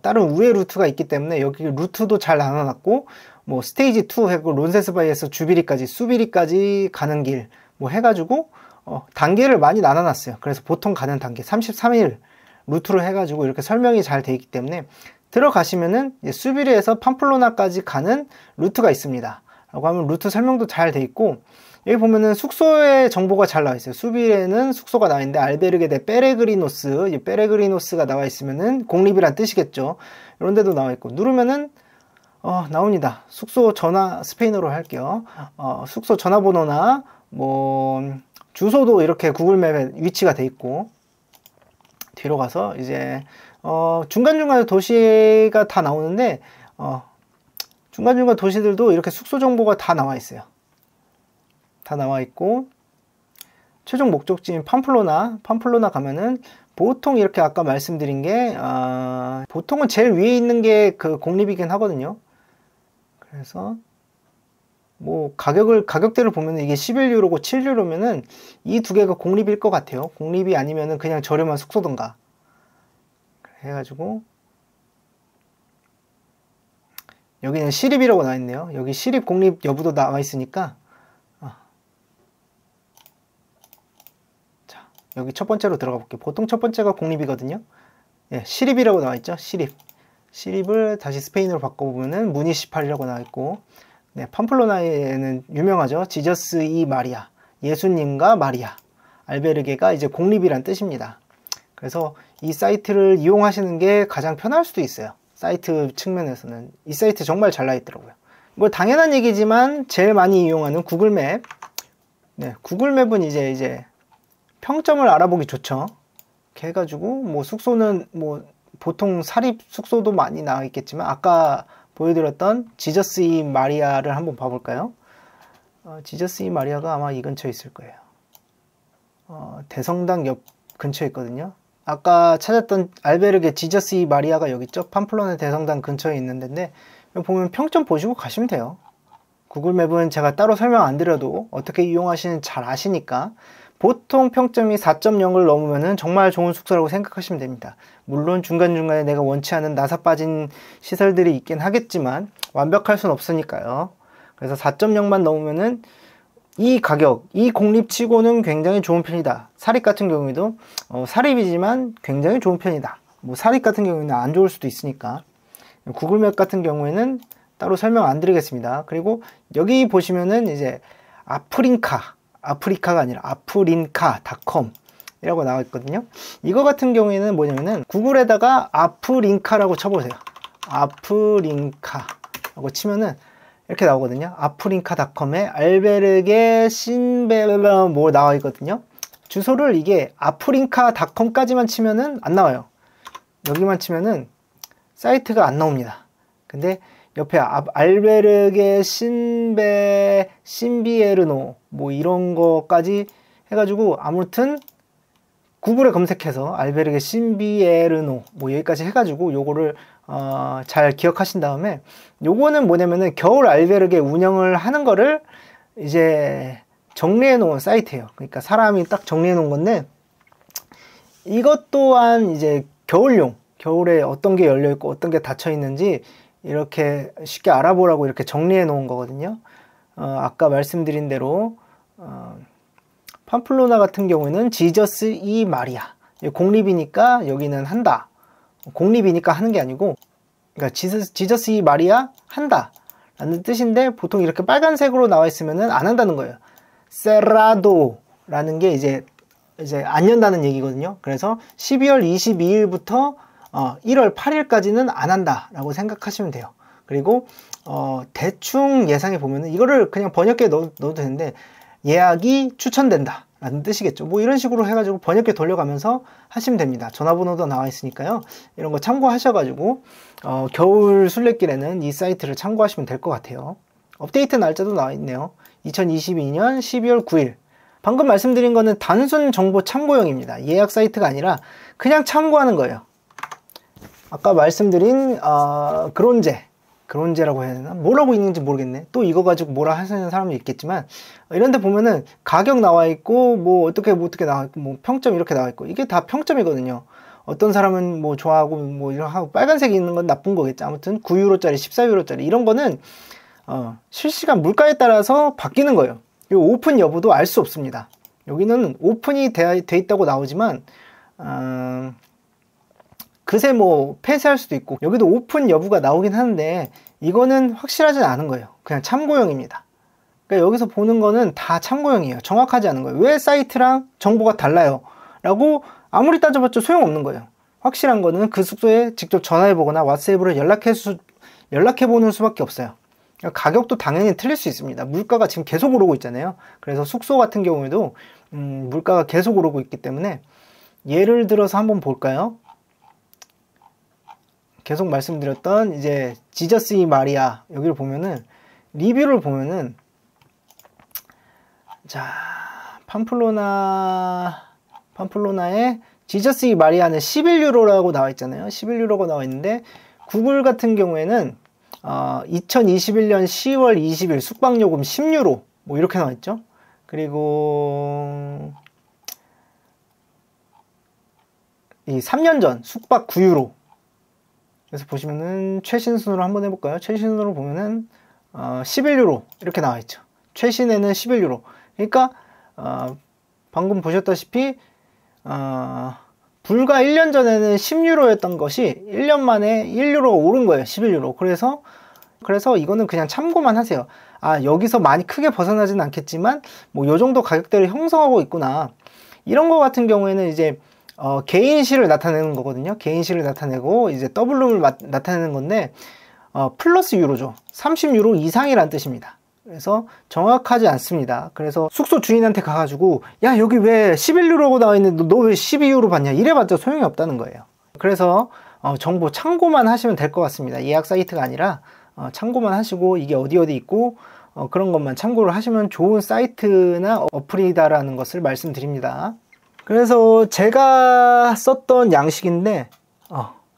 Speaker 1: 다른 우회 루트가 있기 때문에 여기 루트도 잘 나눠놨고 뭐 스테이지 2 해고 론세스바이에서 수비리까지 가는 길 뭐 해가지고 단계를 많이 나눠놨어요. 그래서 보통 가는 단계 33일 루트로 해가지고 이렇게 설명이 잘 돼 있기 때문에 들어가시면은 수비르에서 팜플로나까지 가는 루트가 있습니다. 라고 하면 루트 설명도 잘 돼 있고, 여기 보면은 숙소의 정보가 잘 나와 있어요. 수비르에는 숙소가 나와 있는데 알베르게 데 페레그리노스, 이 페레그리노스가 나와 있으면은 공립이란 뜻이겠죠. 이런 데도 나와 있고, 누르면은 나옵니다. 숙소 전화, 스페인어로 할게요. 숙소 전화번호나 뭐 주소도 이렇게 구글맵에 위치가 돼 있고, 뒤로 가서 이제 중간중간에 도시가 다 나오는데 중간중간 도시들도 이렇게 숙소 정보가 다 나와 있어요. 다 나와 있고, 최종 목적지인 팜플로나 가면은 보통 이렇게 아까 말씀드린 게 보통은 제일 위에 있는 게 그 공립이긴 하거든요. 그래서 뭐 가격대를 보면 이게 11유로고 7유로면은 이 두 개가 공립일 것 같아요. 공립이 아니면은 그냥 저렴한 숙소던가 해가지고, 여기는 시립이라고 나와 있네요. 여기 시립 공립 여부도 나와 있으니까 자, 여기 첫 번째로 들어가 볼게요. 보통 첫 번째가 공립이거든요. 예, 시립이라고 나와 있죠. 시립을 다시 스페인어로 바꿔보면은 무니시팔이라고 나와 있고, 네, 팜플로나에는 유명하죠. 지저스 이 마리아, 예수님과 마리아. 알베르게가 이제 공립이란 뜻입니다. 그래서 이 사이트를 이용하시는 게 가장 편할 수도 있어요. 사이트 측면에서는 이 사이트 정말 잘 나와 있더라고요. 뭐 당연한 얘기지만 제일 많이 이용하는 구글맵. 네, 구글맵은 이제 평점을 알아보기 좋죠. 이렇게 해가지고 뭐 숙소는 뭐 보통 사립 숙소도 많이 나와 있겠지만, 아까 보여드렸던 지저스 이 마리아를 한번 봐볼까요? 지저스 이 마리아가 아마 이 근처에 있을 거예요. 대성당 옆 근처에 있거든요. 아까 찾았던 알베르게 지저스 이 마리아가 여기 있죠. 팜플로나 대성당 근처에 있는 데인데, 여기 보면 평점 보시고 가시면 돼요. 구글맵은 제가 따로 설명 안 드려도 어떻게 이용하시는지 잘 아시니까, 보통 평점이 4.0을 넘으면 정말 좋은 숙소라고 생각하시면 됩니다. 물론 중간중간에 내가 원치 않은 나사 빠진 시설들이 있긴 하겠지만 완벽할 순 없으니까요. 그래서 4.0만 넘으면은 이 가격, 이 공립치고는 굉장히 좋은 편이다. 사립 같은 경우에도 사립이지만 굉장히 좋은 편이다. 뭐 사립 같은 경우에는 안 좋을 수도 있으니까. 구글맵 같은 경우에는 따로 설명 안 드리겠습니다. 그리고 여기 보시면은 이제 아프리카가 아니라 아프린카.com 이라고 나와 있거든요. 이거 같은 경우에는 뭐냐면은 구글에다가 아프린카라고 쳐보세요. 아프린카라고 치면은 이렇게 나오거든요. 아프린카.com에 알베르게 신베르 뭐 나와 있거든요. 주소를 이게 아프린카.com까지만 치면은 안 나와요. 여기만 치면은 사이트가 안 나옵니다. 근데 옆에 알베르게 신비에르노 뭐 이런 거까지 해가지고, 아무튼 구글에 검색해서 알베르게 신비에르노 뭐 여기까지 해가지고 요거를 잘 기억하신 다음에, 요거는 뭐냐면은 겨울 알베르게 운영을 하는 거를 이제 정리해 놓은 사이트예요. 그러니까 사람이 딱 정리해 놓은 건데, 이것 또한 이제 겨울에 어떤 게 열려 있고 어떤 게 닫혀 있는지 이렇게 쉽게 알아보라고 이렇게 정리해 놓은 거거든요. 아까 말씀드린 대로 팜플로나 같은 경우에는 지저스 이 마리아, 공립이니까 여기는 한다. 공립이니까 하는 게 아니고, 그러니까 지저스 이 마리아 한다 라는 뜻인데, 보통 이렇게 빨간색으로 나와 있으면은 안 한다는 거예요. 세라도라는 게 이제 안 연다는 얘기거든요. 그래서 12월 22일부터 1월 8일까지는 안 한다 라고 생각하시면 돼요. 그리고 대충 예상해 보면은 이거를 그냥 번역기에 넣어도 되는데, 예약이 추천된다 라는 뜻이겠죠. 뭐 이런 식으로 해가지고 번역기 돌려가면서 하시면 됩니다. 전화번호도 나와 있으니까요. 이런 거 참고하셔가지고 겨울 순례길에는 이 사이트를 참고하시면 될 것 같아요. 업데이트 날짜도 나와 있네요. 2022년 12월 9일. 방금 말씀드린 거는 단순 정보 참고용입니다. 예약 사이트가 아니라 그냥 참고하는 거예요. 아까 말씀드린 그론제라고 해야 되나? 뭐라고 있는지 모르겠네. 또 이거 가지고 뭐라 하시는 사람도 있겠지만, 이런 데 보면은 가격 나와 있고 뭐 어떻게 나와 있고 뭐 평점 이렇게 나와 있고, 이게 다 평점이거든요. 어떤 사람은 뭐 좋아하고 뭐 이런 하고, 빨간색이 있는 건 나쁜 거겠죠. 아무튼 9유로짜리 14유로짜리 이런 거는 실시간 물가에 따라서 바뀌는 거예요. 이 오픈 여부도 알 수 없습니다. 여기는 오픈이 돼 있다고 나오지만 그새 뭐 폐쇄할 수도 있고, 여기도 오픈 여부가 나오긴 하는데 이거는 확실하진 않은 거예요. 그냥 참고용입니다. 그러니까 여기서 보는 거는 다 참고용이에요. 정확하지 않은 거예요. 왜 사이트랑 정보가 달라요? 라고 아무리 따져봤자 소용없는 거예요. 확실한 거는 그 숙소에 직접 전화해보거나 왓츠앱으로 연락해보는 수밖에 없어요. 가격도 당연히 틀릴 수 있습니다. 물가가 지금 계속 오르고 있잖아요. 그래서 숙소 같은 경우에도 물가가 계속 오르고 있기 때문에, 예를 들어서 한번 볼까요? 계속 말씀드렸던 이제 지저스 이 마리아, 여기를 보면은 리뷰를 보면은, 자, 팜플로나의 지저스 이 마리아는 11유로라고 나와 있잖아요. 11유로가 나와 있는데, 구글 같은 경우에는 2021년 10월 20일 숙박요금 10유로 뭐 이렇게 나와 있죠. 그리고 이 3년 전 숙박 9유로. 그래서 보시면은 최신 순으로 한번 해볼까요? 최신 순으로 보면은 11유로 이렇게 나와 있죠. 최신에는 11유로. 그러니까 방금 보셨다시피 불과 1년 전에는 10유로였던 것이 1년 만에 1유로가 오른 거예요. 11유로. 그래서 이거는 그냥 참고만 하세요. 아, 여기서 많이 크게 벗어나지는 않겠지만 뭐 요 정도 가격대를 형성하고 있구나. 이런 거 같은 경우에는 이제 개인시를 나타내는 거거든요. 개인시를 나타내고 이제 더블룸을 나타내는 건데 플러스 유로죠. 30유로 이상이란 뜻입니다. 그래서 정확하지 않습니다. 그래서 숙소 주인한테 가가지고 야, 여기 왜 11유로고 나와 있는데 너 왜 12유로 받냐, 이래봤자 소용이 없다는 거예요. 그래서 정보 참고만 하시면 될 것 같습니다. 예약 사이트가 아니라 참고만 하시고 이게 어디 있고 그런 것만 참고를 하시면 좋은 사이트나 어플이다라는 것을 말씀드립니다. 그래서 제가 썼던 양식인데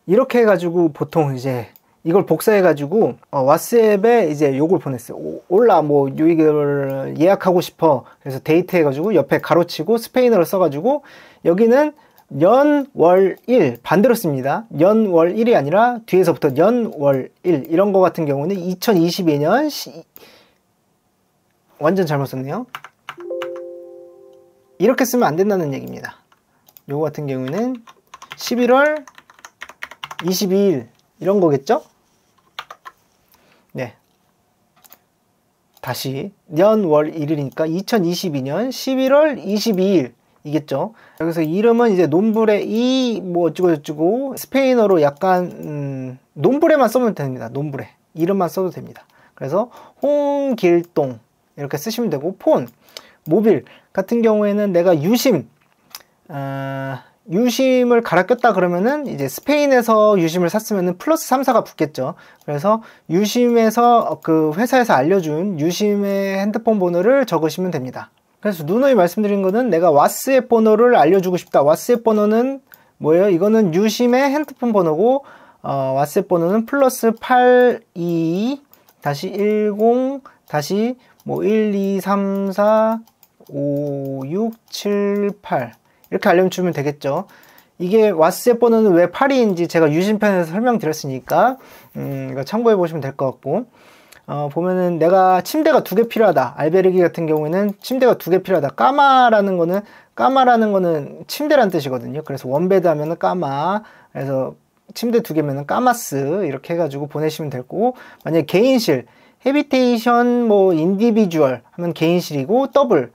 Speaker 1: 이렇게 해가지고 보통 이제 이걸 복사해가지고 왓츠앱에 이제 요걸 보냈어요. 올라 뭐 이걸 예약하고 싶어. 그래서 데이트 해가지고 옆에 가로치고 스페인어를 써가지고, 여기는 연, 월, 일 반대로 씁니다. 연, 월, 일이 아니라 뒤에서부터 연, 월, 일, 이런 거 같은 경우는 2022년 완전 잘못 썼네요. 이렇게 쓰면 안 된다는 얘기입니다. 요거 같은 경우에는 11월 22일 이런 거겠죠? 네. 다시 년, 월, 일이니까 2022년 11월 22일 이겠죠. 여기서 이름은 이제 놈브레 이 뭐 어쩌고저쩌고, 스페인어로 약간 놈브레만 써면 됩니다. 놈브레 이름만 써도 됩니다. 그래서 홍길동 이렇게 쓰시면 되고, 폰, 모빌 같은 경우에는 내가 유심을 갈아 꼈다 그러면은 이제 스페인에서 유심을 샀으면은 플러스 3, 4가 붙겠죠. 그래서 유심에서 그 회사에서 알려준 유심의 핸드폰 번호를 적으시면 됩니다. 그래서 누누이 말씀드린 거는 내가 왓츠앱 번호를 알려주고 싶다. 왓츠앱 번호는 뭐예요? 이거는 유심의 핸드폰 번호고, 왓츠앱 번호는 플러스 82 10 뭐 1, 2, 3, 4, 5, 6, 7, 8 이렇게 알려주면 되겠죠. 이게 왓츠앱 번호는 왜 8위인지 제가 유심편에서 설명드렸으니까 이거 참고해 보시면 될 것 같고, 보면은 내가 침대가 2개 필요하다. 알베르기 같은 경우에는 침대가 2개 필요하다. 까마라는 거는 침대란 뜻이거든요. 그래서 원베드 하면은 까마, 그래서 침대 2개면은 까마스 이렇게 해가지고 보내시면 될 거고, 만약에 개인실, 헤비테이션 뭐 인디비주얼 하면 개인실이고, 더블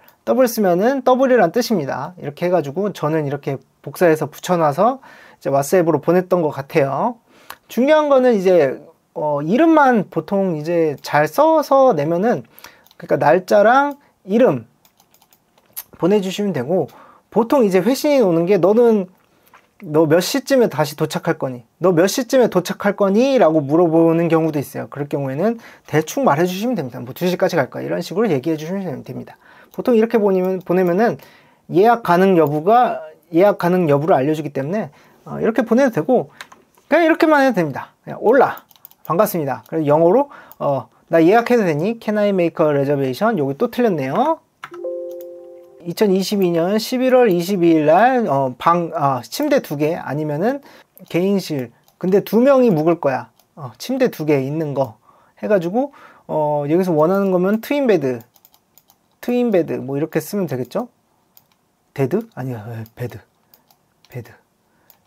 Speaker 1: 쓰면은 더블이란 뜻입니다. 이렇게 해가지고 저는 이렇게 복사해서 붙여놔서 이제 왓츠앱으로 보냈던 것 같아요. 중요한 거는 이제 이름만 보통 이제 잘 써서 내면은, 그러니까 날짜랑 이름 보내주시면 되고, 보통 이제 회신이 오는 게 너 몇 시쯤에 다시 도착할 거니? 너 몇 시쯤에 도착할 거니? 라고 물어보는 경우도 있어요. 그럴 경우에는 대충 말해주시면 됩니다. 뭐 2시까지 갈 거야, 이런 식으로 얘기해 주시면 됩니다. 보통 이렇게 보내면은 예약 가능 여부를 알려주기 때문에 이렇게 보내도 되고, 그냥 이렇게만 해도 됩니다. 그냥 올라, 반갑습니다. 그래서 영어로 나 예약해도 되니? Can I make a reservation? 여기 또 틀렸네요. 2022년 11월 22일 날 침대 2개 아니면은 개인실, 근데 2명이 묵을 거야. 침대 2개 있는 거 해가지고 여기서 원하는 거면 트윈베드 뭐 이렇게 쓰면 되겠죠? 데드? 아니야, 베드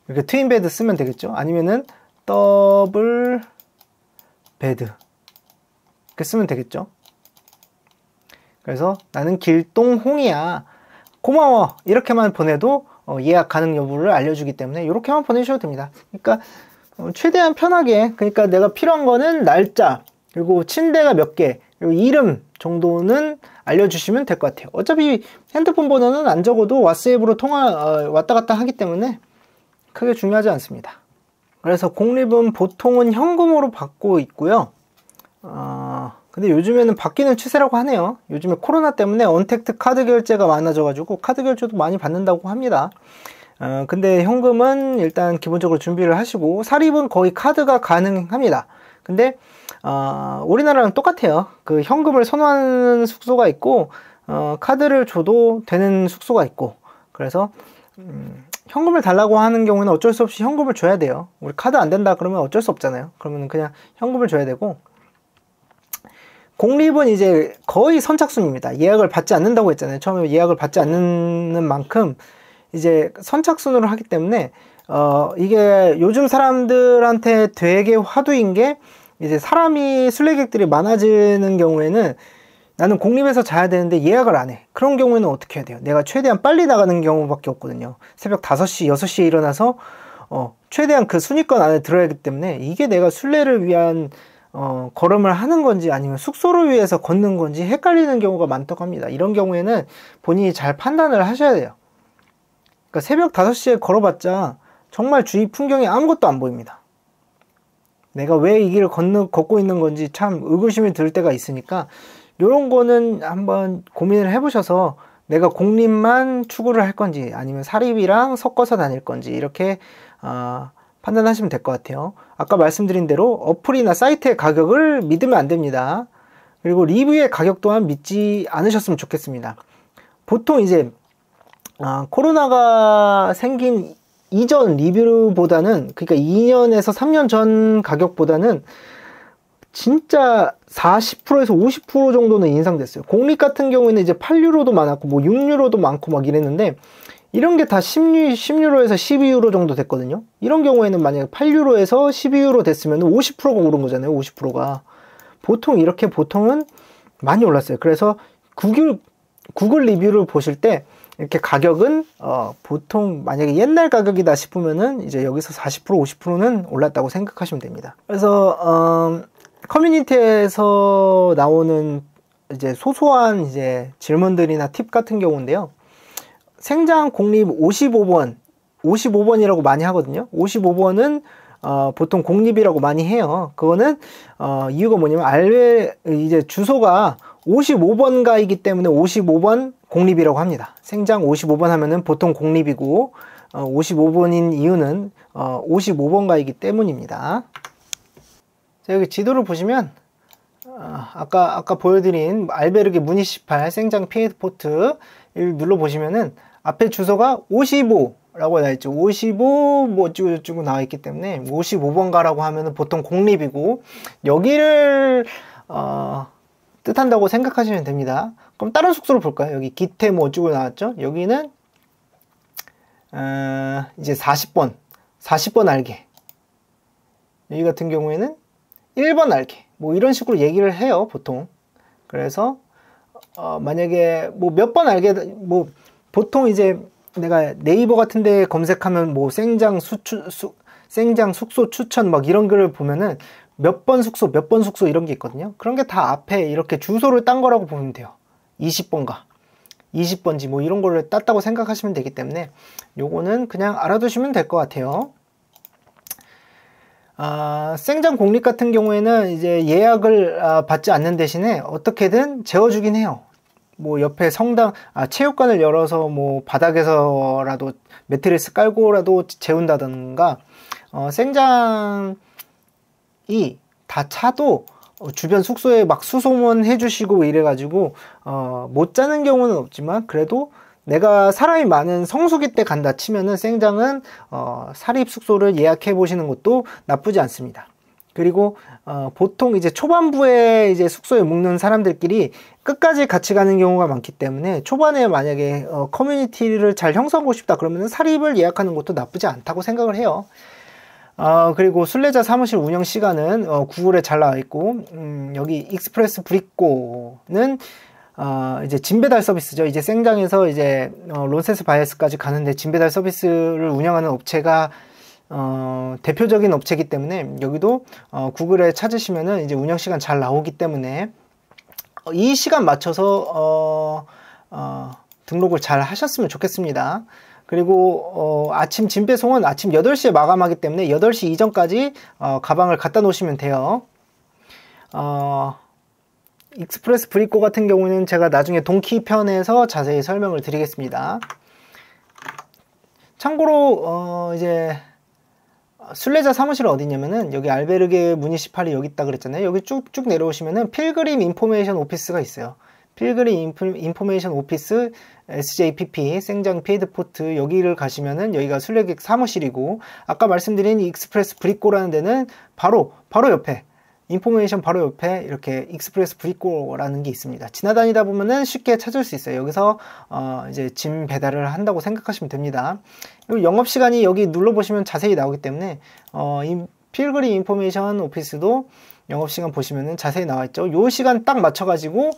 Speaker 1: 이렇게 트윈 베드 쓰면 되겠죠. 아니면은 더블 베드 이렇게 쓰면 되겠죠. 그래서 나는 길동홍이야, 고마워, 이렇게만 보내도 예약 가능 여부를 알려주기 때문에 이렇게만 보내주셔도 됩니다. 그러니까 최대한 편하게, 그러니까 내가 필요한 거는 날짜, 그리고 침대가 몇 개, 그리고 이름 정도는 알려주시면 될 것 같아요. 어차피 핸드폰 번호는 안 적어도 왓츠앱으로 왔다 갔다 하기 때문에 크게 중요하지 않습니다. 그래서 공립은 보통은 현금으로 받고 있고요. 근데 요즘에는 바뀌는 추세라고 하네요. 요즘에 코로나 때문에 언택트 카드 결제가 많아져가지고 카드 결제도 많이 받는다고 합니다. 근데 현금은 일단 기본적으로 준비를 하시고, 사립은 거의 카드가 가능합니다. 근데 우리나라랑 똑같아요. 그 현금을 선호하는 숙소가 있고, 카드를 줘도 되는 숙소가 있고, 그래서 현금을 달라고 하는 경우에는 어쩔 수 없이 현금을 줘야 돼요. 우리 카드 안 된다 그러면 어쩔 수 없잖아요. 그러면 그냥 현금을 줘야 되고, 공립은 이제 거의 선착순입니다. 예약을 받지 않는다고 했잖아요. 처음에 예약을 받지 않는 만큼 이제 선착순으로 하기 때문에 이게 요즘 사람들한테 되게 화두인 게, 이제 사람이 순례객들이 많아지는 경우에는 나는 공립에서 자야 되는데 예약을 안 해. 그런 경우에는 어떻게 해야 돼요? 내가 최대한 빨리 나가는 경우밖에 없거든요. 새벽 5시, 6시에 일어나서 최대한 그 순위권 안에 들어야 하기 때문에, 이게 내가 순례를 위한 걸음을 하는 건지 아니면 숙소를 위해서 걷는 건지 헷갈리는 경우가 많다고 합니다. 이런 경우에는 본인이 잘 판단을 하셔야 돼요. 그러니까 새벽 5시에 걸어봤자 정말 주위 풍경이 아무것도 안 보입니다. 내가 왜 이 길을 걷고 있는 건지 참 의구심이 들 때가 있으니까, 이런 거는 한번 고민을 해보셔서 내가 공립만 추구를 할 건지 아니면 사립이랑 섞어서 다닐 건지 이렇게 판단하시면 될 것 같아요. 아까 말씀드린 대로 어플이나 사이트의 가격을 믿으면 안 됩니다. 그리고 리뷰의 가격 또한 믿지 않으셨으면 좋겠습니다. 보통 이제 코로나가 생긴 이전 리뷰보다는, 그러니까 2년에서 3년 전 가격보다는 진짜 40%에서 50% 정도는 인상됐어요. 공립 같은 경우에는 이제 8유로도 많았고 뭐 6유로도 많고 막 이랬는데, 이런 게 다 10유로에서 12유로 정도 됐거든요. 이런 경우에는 만약에 8유로에서 12유로 됐으면 50%가 오른 거잖아요. 50%가. 보통은 많이 올랐어요. 그래서 구글 리뷰를 보실 때 이렇게 가격은 보통 만약에 옛날 가격이다 싶으면은 이제 여기서 40% 50%는 올랐다고 생각하시면 됩니다. 그래서 커뮤니티에서 나오는 이제 소소한 이제 질문들이나 팁 같은 경우인데요. 생장 공립 55번이라고 많이 하거든요. 55번은 보통 공립이라고 많이 해요. 그거는 이유가 뭐냐면 이제 주소가 55번가이기 때문에 55번 공립이라고 합니다. 생장 55번 하면은 보통 공립이고, 55번인 이유는 55번가이기 때문입니다. 자, 여기 지도를 보시면 아까 보여드린 알베르게 무니시 18 생장 피에트포트를 눌러보시면은 앞에 주소가 55라고 나와있죠. 55 뭐 어쩌고 나와있기 때문에 55번가라고 하면은 보통 공립이고, 여기를 뜻한다고 생각하시면 됩니다. 그럼 다른 숙소를 볼까요? 여기 기태 뭐 어쩌고 나왔죠? 여기는 이제 40번 알게, 여기 같은 경우에는 1번 알게, 뭐 이런 식으로 얘기를 해요 보통. 그래서 만약에 뭐 몇 번 알게, 뭐 보통 이제 내가 네이버 같은 데 검색하면 뭐 생장 숙소 추천 막 이런 글을 보면은 몇 번 숙소 이런 게 있거든요. 그런 게 다 앞에 이렇게 주소를 딴 거라고 보면 돼요. 20번가 20번지 뭐 이런 거를 땄다고 생각하시면 되기 때문에 요거는 그냥 알아두시면 될 것 같아요. 생장 공립 같은 경우에는 이제 예약을 받지 않는 대신에 어떻게든 재워주긴 해요. 뭐 옆에 성당, 체육관을 열어서 뭐 바닥에서라도 매트리스 깔고라도 재운다던가, 생장이 다 차도 주변 숙소에 막 수소문 해주시고 이래가지고 못 자는 경우는 없지만, 그래도 내가 사람이 많은 성수기 때 간다 치면은 생장은 사립 숙소를 예약해 보시는 것도 나쁘지 않습니다. 그리고 보통 이제 초반부에 이제 숙소에 묵는 사람들끼리 끝까지 같이 가는 경우가 많기 때문에 초반에 만약에 커뮤니티를 잘 형성하고 싶다 그러면 사립을 예약하는 것도 나쁘지 않다고 생각을 해요. 그리고 순례자 사무실 운영 시간은 구글에 잘 나와 있고, 여기 익스프레스 브리꼬는 이제 짐 배달 서비스죠. 이제 생장에서 이제 론세스 바이에스까지 가는데 짐 배달 서비스를 운영하는 업체가 대표적인 업체이기 때문에 여기도 구글에 찾으시면은 이제 운영 시간 잘 나오기 때문에 이 시간 맞춰서 등록을 잘 하셨으면 좋겠습니다. 그리고 아침 짐 배송은 아침 8시에 마감하기 때문에 8시 이전까지 가방을 갖다 놓으시면 돼요. 익스프레스 브리꼬 같은 경우는 제가 나중에 동키 편에서 자세히 설명을 드리겠습니다. 참고로 이제 순례자 사무실은 어디냐면은 여기 알베르게 무니시팔이 여기 있다 그랬잖아요. 여기 쭉쭉 내려오시면은 필그림 인포메이션 오피스가 있어요. 필그림 인포메이션 오피스 SJPP 생장 페이드포트 여기를 가시면은 여기가 순례객 사무실이고, 아까 말씀드린 익스프레스 브리꼬라는 데는 바로 옆에 인포메이션 바로 옆에 이렇게 익스프레스 브리꼬라는 게 있습니다. 지나다니다 보면은 쉽게 찾을 수 있어요. 여기서 이제 짐 배달을 한다고 생각하시면 됩니다. 그리고 영업 시간이 여기 눌러보시면 자세히 나오기 때문에 이 필그림 인포메이션 오피스도 영업 시간 보시면은 자세히 나와 있죠. 요 시간 딱 맞춰 가지고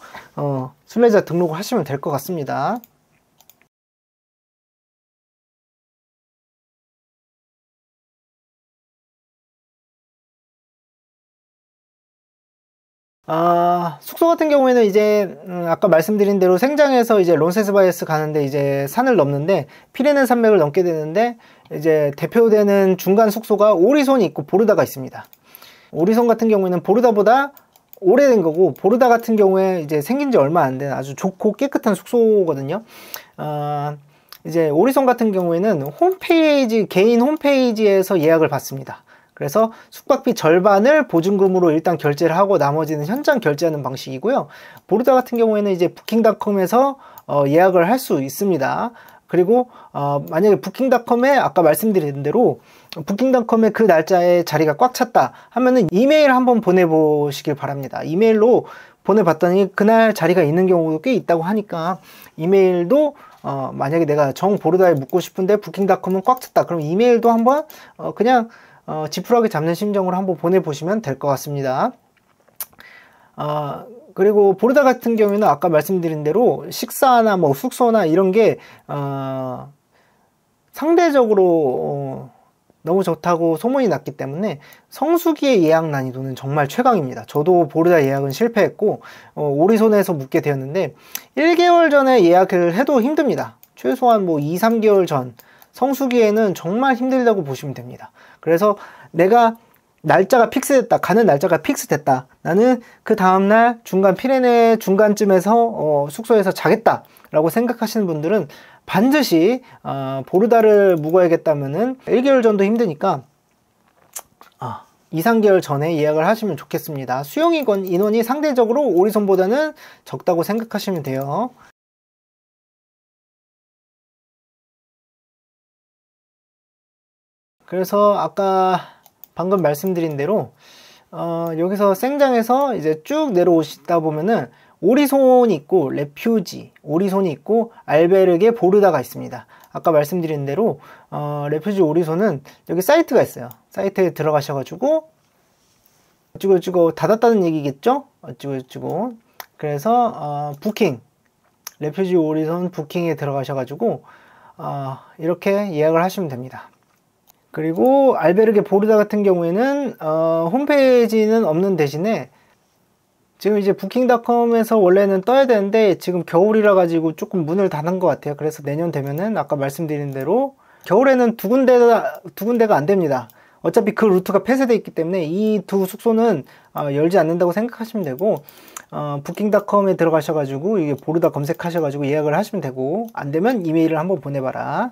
Speaker 1: 순례자 등록을 하시면 될 것 같습니다. 숙소 같은 경우에는 이제 아까 말씀드린 대로 생장에서 이제 론세스바이에스 가는데 이제 산을 넘는데 피레네 산맥을 넘게 되는데 이제 대표되는 중간 숙소가 오리손이 있고 보르다가 있습니다. 오리손 같은 경우에는 보르다보다 오래된 거고, 보르다 같은 경우에 이제 생긴 지 얼마 안 된 아주 좋고 깨끗한 숙소거든요. 이제 오리손 같은 경우에는 개인 홈페이지에서 예약을 받습니다. 그래서 숙박비 절반을 보증금으로 일단 결제를 하고 나머지는 현장 결제하는 방식이고요. 보르다 같은 경우에는 이제 부킹닷컴에서 예약을 할 수 있습니다. 그리고 만약에 부킹닷컴에 아까 말씀드린 대로 부킹닷컴에 그 날짜에 자리가 꽉 찼다 하면은 이메일 한번 보내보시길 바랍니다. 이메일로 보내봤더니 그날 자리가 있는 경우도 꽤 있다고 하니까 이메일도 만약에 내가 정 보르다에 묵고 싶은데 부킹닷컴은 꽉 찼다 그럼 이메일도 한번 그냥 지푸라기 잡는 심정으로 한번 보내보시면 될 것 같습니다. 그리고 보르다 같은 경우에는 아까 말씀드린 대로 식사나 뭐 숙소나 이런 게 상대적으로 너무 좋다고 소문이 났기 때문에 성수기의 예약 난이도는 정말 최강입니다. 저도 보르다 예약은 실패했고 오리손에서 묵게 되었는데 1개월 전에 예약을 해도 힘듭니다. 최소한 뭐 2, 3개월 전 성수기에는 정말 힘들다고 보시면 됩니다. 그래서 내가 날짜가 픽스됐다, 가는 날짜가 픽스됐다, 나는 그 다음날 중간 피레네 중간쯤에서 숙소에서 자겠다 라고 생각하시는 분들은 반드시 보르다를 묵어야겠다면은 1개월 전도 힘드니까 2, 3개월 전에 예약을 하시면 좋겠습니다. 수용 인원이 상대적으로 오리손보다는 적다고 생각하시면 돼요. 그래서 아까 방금 말씀드린 대로 여기서 생장에서 이제 쭉 내려오시다 보면은 오리손이 있고 레퓨지 오리손이 있고 알베르게 보르다가 있습니다. 아까 말씀드린 대로 레퓨지 오리손은 여기 사이트가 있어요. 사이트에 들어가셔가지고 어찌고저찌고 닫았다는 얘기겠죠? 어찌고저찌고 그래서 부킹 레퓨지 오리손 부킹에 들어가셔가지고 이렇게 예약을 하시면 됩니다. 그리고 알베르게 보르다 같은 경우에는 홈페이지는 없는 대신에 지금 이제 부킹닷컴에서 원래는 떠야 되는데 지금 겨울이라 가지고 조금 문을 닫은 것 같아요. 그래서 내년 되면은 아까 말씀드린 대로 겨울에는 두 군데가 안 됩니다. 어차피 그 루트가 폐쇄되어 있기 때문에 이 두 숙소는 열지 않는다고 생각하시면 되고 부킹닷컴에 들어가셔가지고 이게 보르다 검색하셔가지고 예약을 하시면 되고 안 되면 이메일을 한번 보내봐라.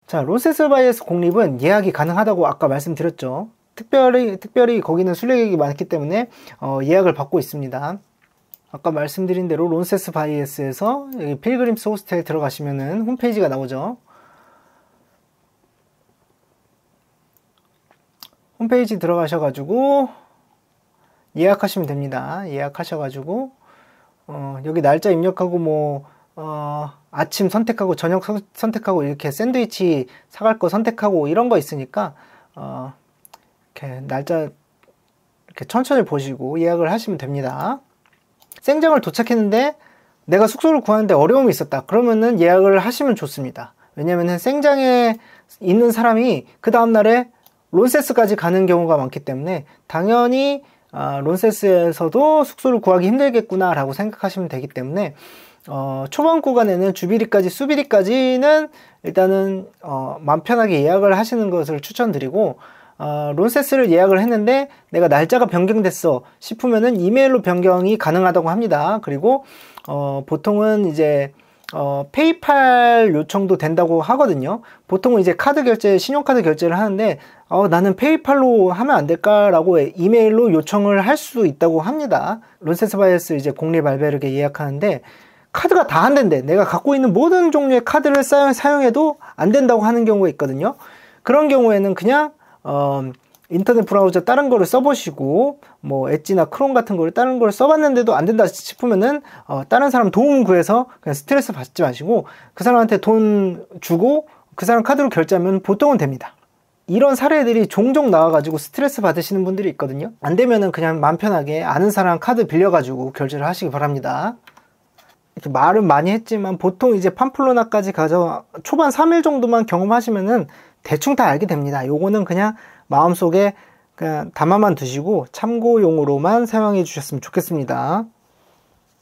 Speaker 1: 자, 론세스바이에스 공립은 예약이 가능하다고 아까 말씀드렸죠. 특별히 거기는 순례객이 많기 때문에 예약을 받고 있습니다. 아까 말씀드린 대로 론세스바이에스에서 여기 필그림스 호스텔 들어가시면은 홈페이지가 나오죠. 홈페이지 들어가셔가지고 예약하시면 됩니다. 예약하셔가지고 여기 날짜 입력하고 뭐 아침 선택하고 저녁 선택하고 이렇게 샌드위치 사갈 거 선택하고 이런 거 있으니까 이렇게 날짜 이렇게 천천히 보시고 예약을 하시면 됩니다. 생장을 도착했는데 내가 숙소를 구하는데 어려움이 있었다. 그러면은 예약을 하시면 좋습니다. 왜냐면은 생장에 있는 사람이 그 다음날에 론세스까지 가는 경우가 많기 때문에 당연히 론세스에서도 숙소를 구하기 힘들겠구나 라고 생각하시면 되기 때문에 초반 구간에는 주비리까지 수비리까지는 일단은 마음 편하게 예약을 하시는 것을 추천드리고 론세스를 예약을 했는데 내가 날짜가 변경됐어 싶으면은 이메일로 변경이 가능하다고 합니다. 그리고 보통은 이제 페이팔 요청도 된다고 하거든요. 보통은 이제 카드 결제, 신용카드 결제를 하는데 나는 페이팔로 하면 안 될까라고 이메일로 요청을 할 수 있다고 합니다. 론세스 바이어스 이제 공립 알베르게 예약하는데 카드가 다 안 된대. 내가 갖고 있는 모든 종류의 카드를 사용해도 안 된다고 하는 경우가 있거든요. 그런 경우에는 그냥 인터넷 브라우저 다른 거를 써보시고 뭐 엣지나 크롬 같은 거를 다른 거를 써봤는데도 안 된다 싶으면은 다른 사람 도움 구해서 그냥 스트레스 받지 마시고 그 사람한테 돈 주고 그 사람 카드로 결제하면 보통은 됩니다. 이런 사례들이 종종 나와가지고 스트레스 받으시는 분들이 있거든요. 안 되면은 그냥 마음 편하게 아는 사람 카드 빌려가지고 결제를 하시기 바랍니다. 이렇게 말은 많이 했지만 보통 이제 팜플로나까지 가서 초반 3일 정도만 경험하시면은 대충 다 알게 됩니다. 요거는 그냥 마음속에 그냥 담아만 두시고 참고용으로만 사용해 주셨으면 좋겠습니다.